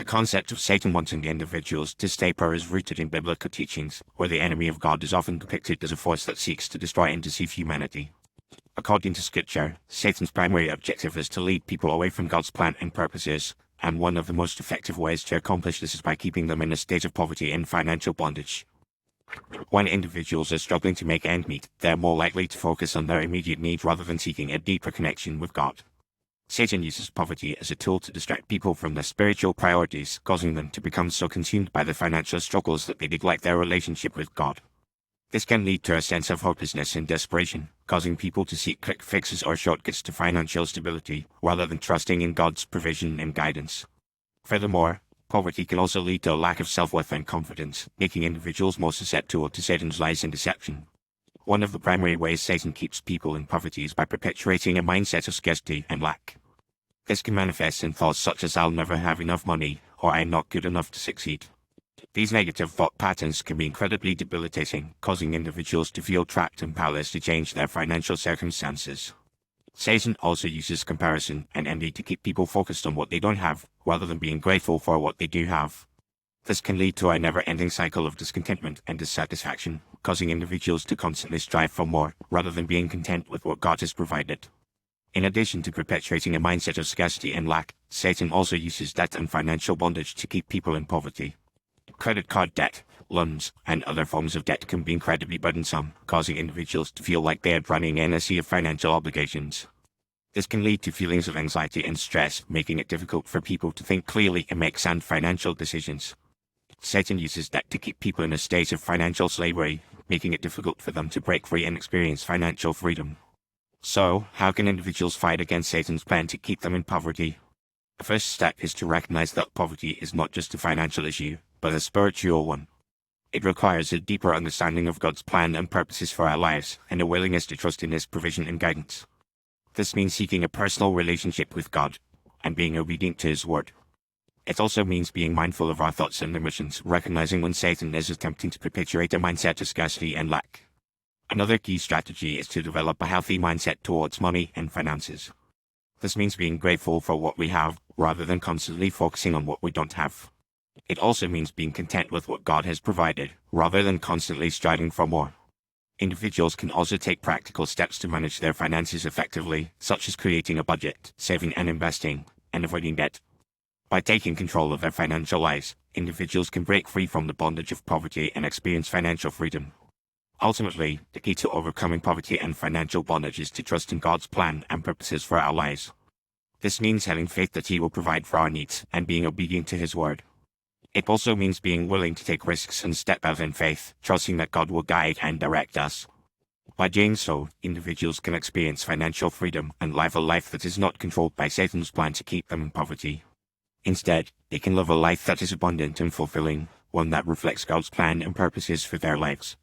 concept of Satan wanting individuals to stay poor is rooted in biblical teachings, where the enemy of God is often depicted as a force that seeks to destroy and deceive humanity. According to Scripture, Satan's primary objective is to lead people away from God's plan and purposes, and one of the most effective ways to accomplish this is by keeping them in a state of poverty and financial bondage. When individuals are struggling to make ends meet, they are more likely to focus on their immediate needs rather than seeking a deeper connection with God. Satan uses poverty as a tool to distract people from their spiritual priorities, causing them to become so consumed by their financial struggles that they neglect their relationship with God. This can lead to a sense of hopelessness and desperation, causing people to seek quick fixes or shortcuts to financial stability, rather than trusting in God's provision and guidance. Furthermore, poverty can also lead to a lack of self-worth and confidence, making individuals more susceptible to Satan's lies and deception. One of the primary ways Satan keeps people in poverty is by perpetuating a mindset of scarcity and lack. This can manifest in thoughts such as "I'll never have enough money," or "I'm not good enough to succeed." These negative thought patterns can be incredibly debilitating, causing individuals to feel trapped and powerless to change their financial circumstances. Satan also uses comparison and envy to keep people focused on what they don't have, rather than being grateful for what they do have. This can lead to a never-ending cycle of discontentment and dissatisfaction, causing individuals to constantly strive for more, rather than being content with what God has provided. In addition to perpetuating a mindset of scarcity and lack, Satan also uses debt and financial bondage to keep people in poverty. Credit card debt, loans, and other forms of debt can be incredibly burdensome, causing individuals to feel like they are running in a sea of financial obligations. This can lead to feelings of anxiety and stress, making it difficult for people to think clearly and make sound financial decisions. Satan uses debt to keep people in a state of financial slavery, making it difficult for them to break free and experience financial freedom. So, how can individuals fight against Satan's plan to keep them in poverty? The first step is to recognize that poverty is not just a financial issue, but a spiritual one. It requires a deeper understanding of God's plan and purposes for our lives, and a willingness to trust in His provision and guidance. This means seeking a personal relationship with God, and being obedient to His word. It also means being mindful of our thoughts and emotions, recognizing when Satan is attempting to perpetuate a mindset of scarcity and lack. Another key strategy is to develop a healthy mindset towards money and finances. This means being grateful for what we have, rather than constantly focusing on what we don't have. It also means being content with what God has provided, rather than constantly striving for more. Individuals can also take practical steps to manage their finances effectively, such as creating a budget, saving and investing, and avoiding debt. By taking control of their financial lives, individuals can break free from the bondage of poverty and experience financial freedom. Ultimately, the key to overcoming poverty and financial bondage is to trust in God's plan and purposes for our lives. This means having faith that He will provide for our needs and being obedient to His word. It also means being willing to take risks and step out in faith, trusting that God will guide and direct us. By doing so, individuals can experience financial freedom and live a life that is not controlled by Satan's plan to keep them in poverty. Instead, they can live a life that is abundant and fulfilling, one that reflects God's plan and purposes for their lives.